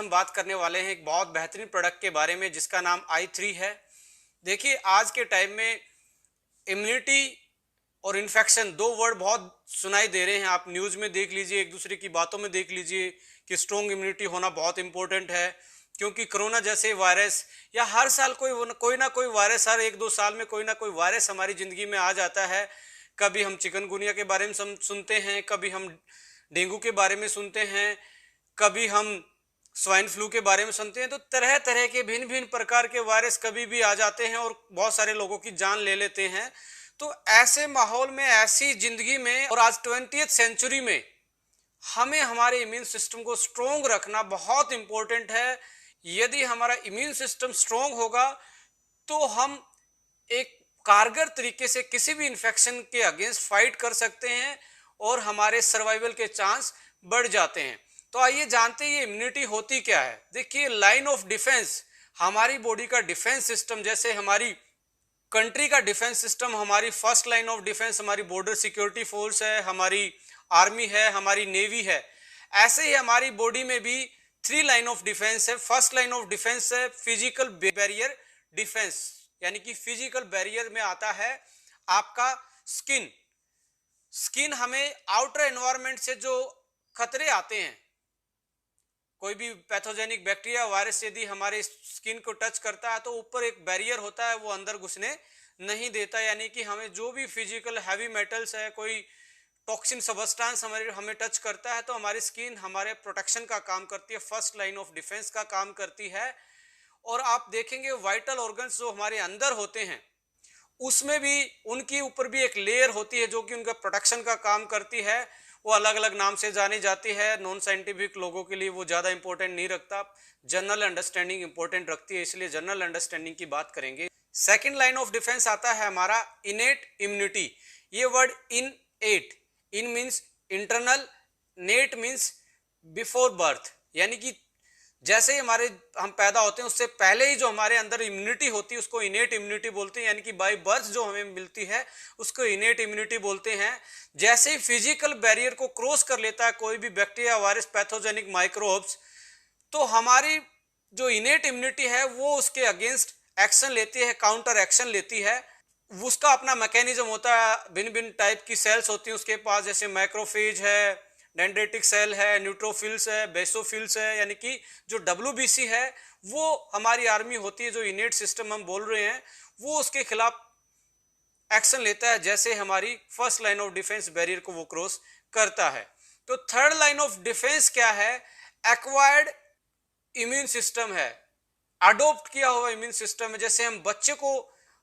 हम बात करने वाले हैं एक बहुत बेहतरीन प्रोडक्ट के बारे में जिसका नाम i3 है। देखिए आज के टाइम में इम्यूनिटी और इन्फेक्शन दो वर्ड बहुत सुनाई दे रहे हैं। आप न्यूज़ में देख लीजिए, एक दूसरे की बातों में देख लीजिए कि स्ट्रॉन्ग इम्यूनिटी होना बहुत इंपॉर्टेंट है, क्योंकि कोरोना जैसे वायरस या हर साल कोई ना कोई वायरस, हर एक दो साल में कोई ना कोई वायरस हमारी ज़िंदगी में आ जाता है। कभी हम चिकनगुनिया के बारे में सुनते हैं, कभी हम डेंगू के बारे में सुनते हैं, कभी हम स्वाइन फ्लू के बारे में सुनते हैं। तो तरह तरह के भिन्न भिन्न प्रकार के वायरस कभी भी आ जाते हैं और बहुत सारे लोगों की जान ले लेते हैं। तो ऐसे माहौल में, ऐसी जिंदगी में और आज 20th सेंचुरी में हमें हमारे इम्यून सिस्टम को स्ट्रोंग रखना बहुत इंपॉर्टेंट है। यदि हमारा इम्यून सिस्टम स्ट्रोंग होगा तो हम एक कारगर तरीके से किसी भी इन्फेक्शन के अगेंस्ट फाइट कर सकते हैं और हमारे सर्वाइवल के चांस बढ़ जाते हैं। तो आइए जानते हैं ये इम्यूनिटी होती क्या है। देखिए, लाइन ऑफ डिफेंस, हमारी बॉडी का डिफेंस सिस्टम, जैसे हमारी कंट्री का डिफेंस सिस्टम, हमारी फर्स्ट लाइन ऑफ डिफेंस हमारी बॉर्डर सिक्योरिटी फोर्स है, हमारी आर्मी है, हमारी नेवी है। ऐसे ही हमारी बॉडी में भी 3 लाइन ऑफ डिफेंस है। फर्स्ट लाइन ऑफ डिफेंस है फिजिकल बैरियर डिफेंस, यानी कि फिजिकल बैरियर में आता है आपका स्किन। स्किन हमें आउटर एनवायरनमेंट से जो खतरे आते हैं, कोई भी पैथोजेनिक बैक्टीरिया वायरस यदि हमारे स्किन को टच करता है तो ऊपर एक बैरियर होता है, वो अंदर घुसने नहीं देता। यानी कि हमें जो भी फिजिकल हैवी मेटल्स है, कोई टॉक्सिन सबस्टेंस हमें टच करता है तो हमारी स्किन हमारे प्रोटेक्शन का काम करती है, फर्स्ट लाइन ऑफ डिफेंस का काम करती है। और आप देखेंगे वाइटल ऑर्गन्स जो हमारे अंदर होते हैं उसमें भी उनके ऊपर भी एक लेयर होती है जो कि उनका प्रोटेक्शन का काम करती है। वो अलग अलग नाम से जानी जाती है। नॉन साइंटिफिक लोगों के लिए वो ज़्यादा इंपॉर्टेंट नहीं रखता, जनरल अंडरस्टैंडिंग इंपॉर्टेंट रखती है, इसलिए जनरल अंडरस्टैंडिंग की बात करेंगे। सेकेंड लाइन ऑफ डिफेंस आता है हमारा इनेट इम्यूनिटी। ये word in ate, in means internal, nate means before birth, यानी कि जैसे ही हम पैदा होते हैं उससे पहले ही जो हमारे अंदर इम्यूनिटी होती है उसको इनेट इम्यूनिटी बोलते हैं, यानी कि बाय बर्थ जो हमें मिलती है उसको इनेट इम्यूनिटी बोलते हैं। जैसे ही फिजिकल बैरियर को क्रॉस कर लेता है कोई भी बैक्टीरिया, वायरस, पैथोजेनिक माइक्रोब्स, तो हमारी जो इनेट इम्यूनिटी है वो उसके अगेंस्ट एक्शन लेती है, काउंटर एक्शन लेती है। उसका अपना मैकेनिज्म होता है, भिन्न भिन्न टाइप की सेल्स होती हैं उसके पास, जैसे माइक्रोफेज है, डेंड्रेटिक सेल है, न्यूट्रोफिल्स है, बेसोफिल्स है, यानी कि जो WBC है वो हमारी आर्मी होती है। जो इनेट सिस्टम हम बोल रहे हैं वो उसके खिलाफ एक्शन लेता है जैसे हमारी first line of defence barrier को वो क्रॉस करता है। तो थर्ड लाइन ऑफ डिफेंस क्या है? एक्वायर्ड इम्यून सिस्टम है, अडोप्ट किया हुआ इम्यून सिस्टम है। जैसे हम बच्चे को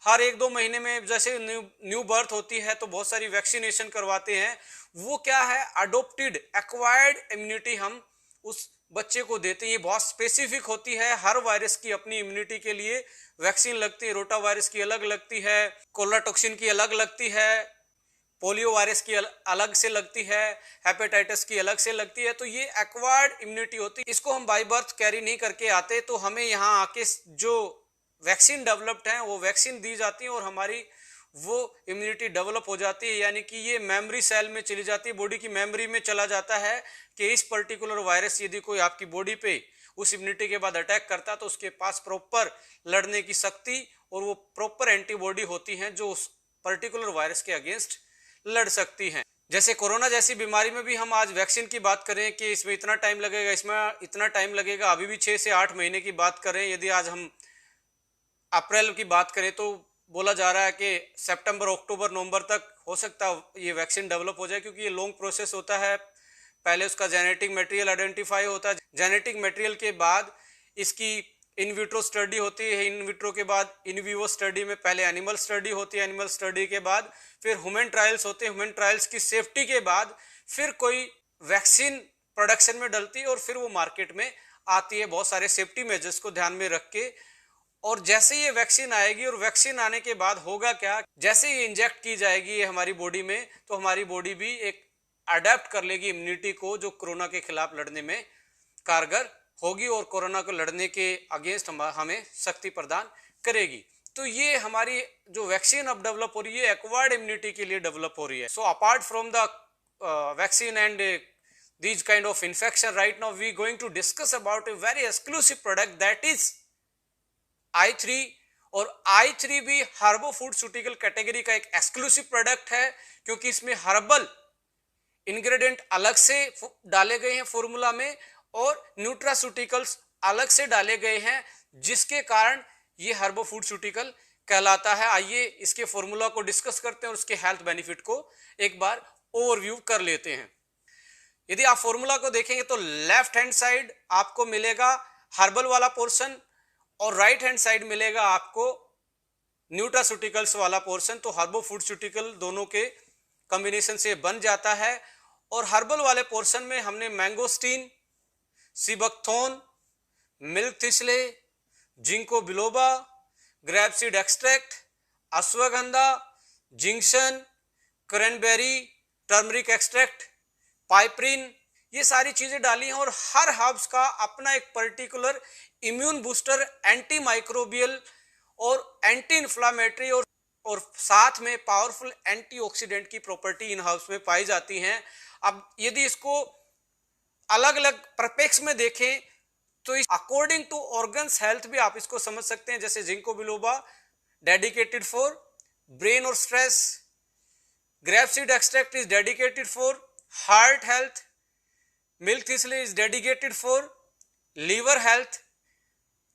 हर एक दो महीने में जैसे न्यू बर्थ होती है तो बहुत सारी वैक्सीनेशन करवाते हैं, वो क्या है? अडोप्टेड एक्वायर्ड इम्यूनिटी हम उस बच्चे को देते हैं। ये बहुत स्पेसिफिक होती है, हर वायरस की अपनी इम्यूनिटी के लिए वैक्सीन लगती है। रोटा वायरस की अलग लगती है, कोलरा टॉक्सिन की अलग लगती है, पोलियो वायरस की अलग से लगती है, हेपेटाइटिस की अलग से लगती है। तो ये एक्वायर्ड इम्यूनिटी होती है, इसको हम बाय बर्थ कैरी नहीं करके आते, तो हमें यहाँ आके जो वैक्सीन डेवलप्ड है वो वैक्सीन दी जाती है और हमारी वो इम्यूनिटी डेवलप हो जाती है। यानी कि ये मेमोरी सेल में चली जाती है, बॉडी की मेमोरी में चला जाता है कि इस पर्टिकुलर वायरस यदि कोई आपकी बॉडी पे उस इम्यूनिटी के बाद अटैक करता है तो उसके पास प्रॉपर लड़ने की शक्ति और वो प्रॉपर एंटीबॉडी होती हैं जो उस पर्टिकुलर वायरस के अगेंस्ट लड़ सकती हैं। जैसे कोरोना जैसी बीमारी में भी हम आज वैक्सीन की बात करें कि इसमें इतना टाइम लगेगा, इसमें इतना टाइम लगेगा, अभी भी 6 से 8 महीने की बात करें। यदि आज हम अप्रैल की बात करें तो बोला जा रहा है कि सितंबर, अक्टूबर, नवंबर तक हो सकता है ये वैक्सीन डेवलप हो जाए, क्योंकि ये लॉन्ग प्रोसेस होता है। पहले उसका जेनेटिक मटेरियल आइडेंटिफाई होता है, जेनेटिक मटेरियल के बाद इसकी इन विट्रो स्टडी होती है, इन विट्रो के बाद इन विवो स्टडी में पहले एनिमल स्टडी होती है, एनिमल स्टडी के बाद फिर ह्यूमन ट्रायल्स होते हैं, ह्यूमन ट्रायल्स की सेफ्टी के बाद फिर कोई वैक्सीन प्रोडक्शन में डलती है और फिर वो मार्केट में आती है बहुत सारे सेफ्टी मेजर्स को ध्यान में रख के। और जैसे ये वैक्सीन आएगी और वैक्सीन आने के बाद होगा क्या, जैसे ये इंजेक्ट की जाएगी ये हमारी बॉडी में, तो हमारी बॉडी भी एक अडेप्ट कर लेगी इम्यूनिटी को जो कोरोना के खिलाफ लड़ने में कारगर होगी और कोरोना को लड़ने के अगेंस्ट हमें शक्ति प्रदान करेगी। तो ये हमारी जो वैक्सीन अब डेवलप हो रही है एक्वायर्ड इम्यूनिटी के लिए डेवलप हो रही है। So apart from the vaccine and these kind of infection. Right now we going to discuss about a very exclusive product that is I3। और I3 भी हर्बो फूडस्यूटिकल कैटेगरी का एक एक्सक्लूसिव प्रोडक्ट है, क्योंकि इसमें हर्बल इंग्रेडिएंट अलग से डाले गए हैं फॉर्मूला में और न्यूट्रास्यूटिकल्स अलग से डाले गए हैं, जिसके कारण ये हर्बो फूडस्यूटिकल कहलाता है। आइए इसके फॉर्मूला को डिस्कस करते हैं और उसके हेल्थ बेनिफिट को एक बार ओवरव्यू कर लेते हैं। यदि आप फॉर्मूला को देखेंगे तो लेफ्ट हैंड साइड आपको मिलेगा हर्बल वाला पोर्शन और राइट हैंड साइड मिलेगा आपको न्यूट्रास्यूटिकल्स वाला पोर्शन। तो हर्बो फूडस्यूटिकल दोनों के कॉम्बिनेशन से बन जाता है। और हर्बल वाले पोर्शन में हमने mangosteen, sea buckthorn, milk thistle, ginkgo biloba, grapeseed extract, ashwagandha, जिंक्शन, क्रैनबेरी, टर्मरिक एक्सट्रैक्ट, पाइपरिन, ये सारी चीजें डाली हैं। और हर हर्ब्स का अपना एक particular immune booster, anti microbial और एंटी इन्फ्लामेटरी और साथ में पावरफुल एंटीऑक्सीडेंट की प्रॉपर्टी इन हर्ब्स में पाई जाती हैं। अब यदि इसको अलग अलग परपेक्स में देखें तो अकॉर्डिंग टू ऑर्गन्स हेल्थ भी आप इसको समझ सकते हैं। जैसे ginkgo biloba dedicated for brain और stress, grapeseed extract is dedicated for heart health, milk thistle is dedicated for liver health,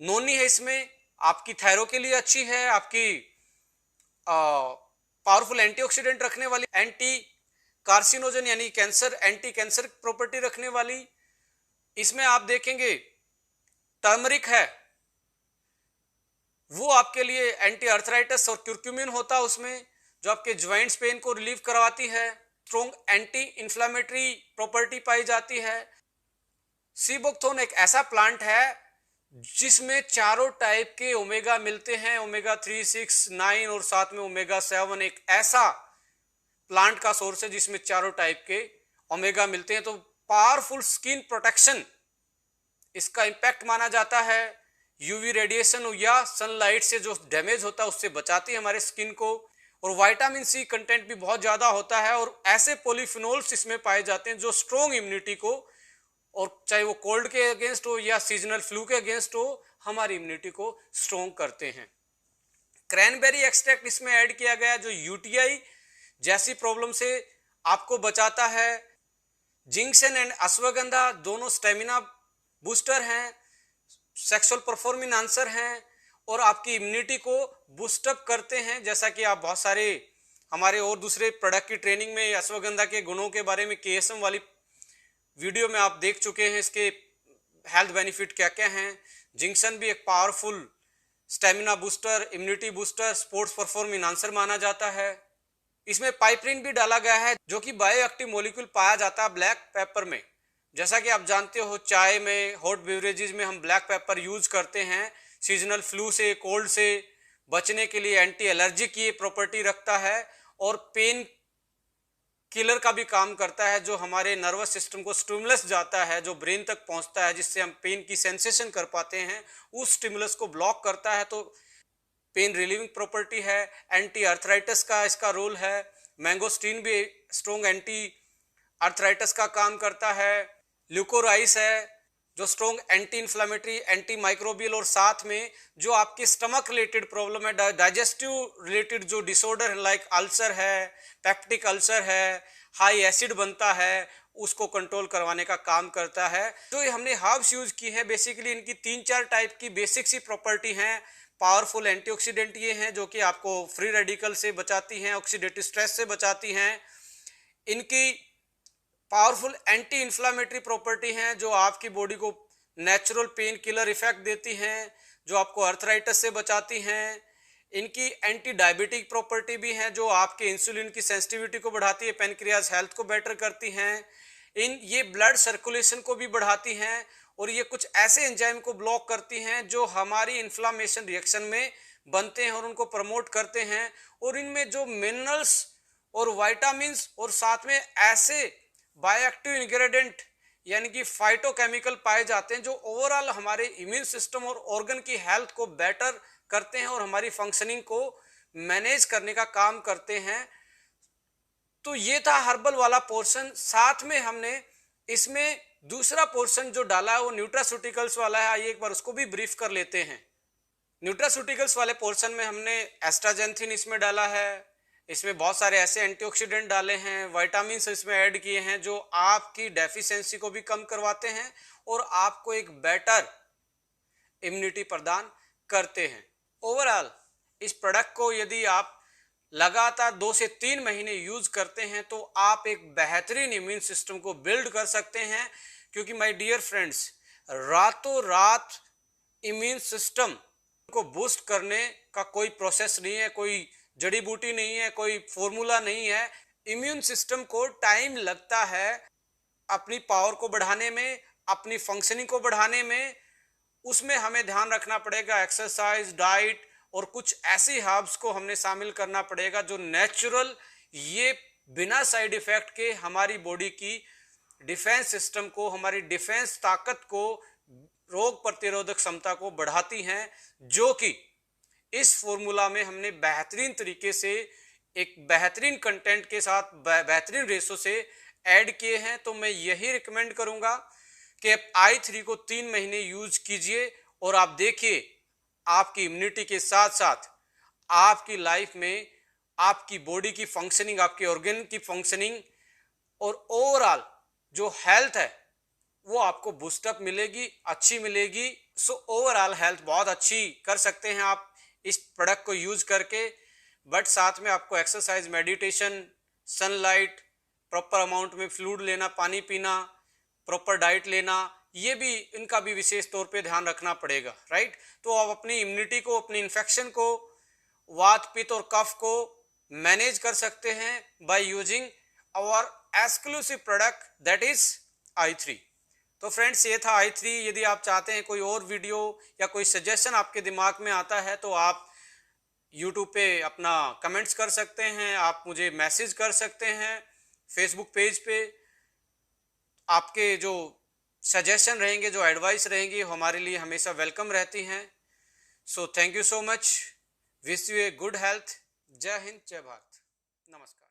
noni है इसमें आपकी थायराइड के लिए अच्छी है, आपकी पावरफुल एंटीऑक्सीडेंट रखने वाली, एंटी कार्सिनोजन यानी कैंसर, एंटी कैंसर प्रॉपर्टी रखने वाली। इसमें आप देखेंगे टर्मरिक है, वो आपके लिए एंटी अर्थराइटिस और क्यूरक्यूमिन होता है उसमें, जो आपके ज्वाइंट्स पेन को रिलीव करवाती है। स्ट्रॉन्ग एंटी इन्फ्लामेटरी प्रॉपर्टी पाई जाती है। सीबकथोर्न एक ऐसा प्लांट है जिसमें चारों टाइप के ओमेगा मिलते हैं, ओमेगा 3, 6, 9 और साथ में ओमेगा 7। एक ऐसा प्लांट का सोर्स है जिसमें चारों टाइप के ओमेगा मिलते हैं। तो पावरफुल स्किन प्रोटेक्शन इसका इंपैक्ट माना जाता है। यूवी रेडिएशन या सनलाइट से जो डैमेज होता है उससे बचाती है हमारे स्किन को। और विटामिन सी कंटेंट भी बहुत ज्यादा होता है और ऐसे पॉलीफिनोल्स इसमें पाए जाते हैं जो स्ट्रॉन्ग इम्यूनिटी को, और चाहे वो कोल्ड के अगेंस्ट हो या सीजनल फ्लू के अगेंस्ट हो, हमारी इम्यूनिटी को स्ट्रॉन्ग करते हैं। क्रैनबेरी एक्सट्रैक्ट इसमें ऐड किया गया जो यूटीआई जैसी प्रॉब्लम से आपको बचाता है। जिंक्शन एंड अश्वगंधा दोनों स्टेमिना बूस्टर हैं, सेक्सुअल परफॉर्म आंसर हैं और आपकी इम्यूनिटी को बूस्टअप करते हैं। जैसा कि आप बहुत सारे हमारे और दूसरे प्रोडक्ट की ट्रेनिंग में अश्वगंधा के गुणों के बारे में केएसएम वाली वीडियो में आप देख चुके हैं, इसके हेल्थ बेनिफिट क्या क्या हैं। जिंक्शन भी एक powerful stamina booster, immunity booster, sports perform enhancer माना जाता है। इसमें पाइपरिन भी डाला गया है जो कि बायोएक्टिव मॉलिक्यूल पाया जाता है ब्लैक पेपर में। जैसा कि आप जानते हो चाय में, हॉट बेवरेजेस में हम ब्लैक पेपर यूज करते हैं सीजनल फ्लू से, कोल्ड से बचने के लिए। एंटी एलर्जिक ये प्रॉपर्टी रखता है और पेन किलर का भी काम करता है, जो हमारे नर्वस सिस्टम को स्टिमुलस जाता है, जो ब्रेन तक पहुंचता है, जिससे हम पेन की सेंसेशन कर पाते हैं, उस स्टिमुलस को ब्लॉक करता है। तो पेन रिलीविंग प्रॉपर्टी है। एंटी अर्थराइटिस का इसका रोल है। मैंगोस्टीन भी स्ट्रॉन्ग एंटी अर्थराइटिस का काम करता है। ल्यूकोराइस है जो strong anti inflammatory, anti microbial, और साथ में जो आपके स्टमक रिलेटेड प्रॉब्लम है, डाइजेस्टिव रिलेटेड जो डिसऑर्डर है लाइक अल्सर है, पेप्टिक अल्सर है, हाई एसिड बनता है, उसको कंट्रोल करवाने का काम करता है। जो हमने हर्ब्स यूज की है बेसिकली इनकी 3-4 टाइप की बेसिक सी प्रॉपर्टी हैं। पावरफुल एंटीऑक्सीडेंट ये हैं जो कि आपको फ्री रेडिकल से बचाती हैं, ऑक्सीडेटिव स्ट्रेस से बचाती हैं। इनकी पावरफुल एंटी इन्फ्लामेटरी प्रॉपर्टी हैं जो आपकी बॉडी को नेचुरल पेन किलर इफेक्ट देती हैं, जो आपको अर्थराइटिस से बचाती हैं। इनकी एंटी डायबिटिक प्रॉपर्टी भी हैं जो आपके इंसुलिन की सेंसिटिविटी को बढ़ाती है, पेनक्रियाज हेल्थ को बेटर करती हैं। ये ब्लड सर्कुलेशन को भी बढ़ाती हैं और ये कुछ ऐसे एंजाइम को ब्लॉक करती हैं जो हमारी इन्फ्लामेशन रिएक्शन में बनते हैं और उनको प्रमोट करते हैं। और इनमें जो मिनरल्स और विटामिन्स और साथ में ऐसे बायोएक्टिव इंग्रेडिएंट यानी कि फाइटोकेमिकल पाए जाते हैं जो ओवरऑल हमारे इम्यून सिस्टम और ऑर्गन की हेल्थ को बेटर करते हैं और हमारी फंक्शनिंग को मैनेज करने का काम करते हैं। तो ये था हर्बल वाला पोर्शन। साथ में हमने इसमें दूसरा पोर्शन जो डाला है वो न्यूट्रास्यूटिकल्स वाला है। आइए एक बार उसको भी ब्रीफ कर लेते हैं। न्यूट्रास्यूटिकल्स वाले पोर्शन में हमने एस्ट्राजेंथिन इसमें डाला है, इसमें बहुत सारे ऐसे एंटीऑक्सीडेंट डाले हैं, विटामिन इसमें ऐड किए हैं जो आपकी डेफिशिएंसी को भी कम करवाते हैं और आपको एक बेटर इम्यूनिटी प्रदान करते हैं। ओवरऑल इस प्रोडक्ट को यदि आप लगातार 2 से 3 महीने यूज करते हैं तो आप एक बेहतरीन इम्यून सिस्टम को बिल्ड कर सकते हैं, क्योंकि माय डियर फ्रेंड्स, रातों रात इम्यून सिस्टम को बूस्ट करने का कोई प्रोसेस नहीं है, कोई जड़ी बूटी नहीं है, कोई फॉर्मूला नहीं है। इम्यून सिस्टम को टाइम लगता है अपनी पावर को बढ़ाने में, अपनी फंक्शनिंग को बढ़ाने में। उसमें हमें ध्यान रखना पड़ेगा एक्सरसाइज, डाइट और कुछ ऐसी हर्ब्स को हमने शामिल करना पड़ेगा जो नेचुरल, ये बिना साइड इफेक्ट के हमारी बॉडी की डिफेंस सिस्टम को, हमारी डिफेंस ताकत को, रोग प्रतिरोधक क्षमता को बढ़ाती हैं, जो कि इस फॉर्मूला में हमने बेहतरीन तरीके से एक बेहतरीन कंटेंट के साथ बेहतरीन रेशो से ऐड किए हैं। तो मैं यही रिकमेंड करूंगा कि आप i3 को 3 महीने यूज कीजिए और आप देखिए आपकी इम्यूनिटी के साथ साथ आपकी लाइफ में आपकी बॉडी की फंक्शनिंग, आपके ऑर्गन की फंक्शनिंग और ओवरऑल जो हेल्थ है वो आपको बूस्टअप मिलेगी, अच्छी मिलेगी। सो ओवरऑल हेल्थ बहुत अच्छी कर सकते हैं आप इस प्रोडक्ट को यूज करके। बट साथ में आपको exercise, meditation, sunlight, proper amount में फ्लूइड लेना, पानी पीना, प्रॉपर डाइट लेना, ये भी, इनका भी विशेष तौर पे ध्यान रखना पड़ेगा, राइट। तो आप अपनी इम्यूनिटी को, अपनी इन्फेक्शन को, वात, पित्त और कफ को मैनेज कर सकते हैं by using our exclusive product that is i3। तो फ्रेंड्स, ये था i3। यदि आप चाहते हैं कोई और वीडियो या कोई सजेशन आपके दिमाग में आता है तो आप YouTube पे अपना कमेंट्स कर सकते हैं, आप मुझे मैसेज कर सकते हैं फेसबुक पेज पे। आपके जो सजेशन रहेंगे, जो एडवाइस रहेंगी, हमारे लिए हमेशा वेलकम रहती हैं। So thank you so much, wish U a good health. जय हिंद, जय भारत, नमस्कार।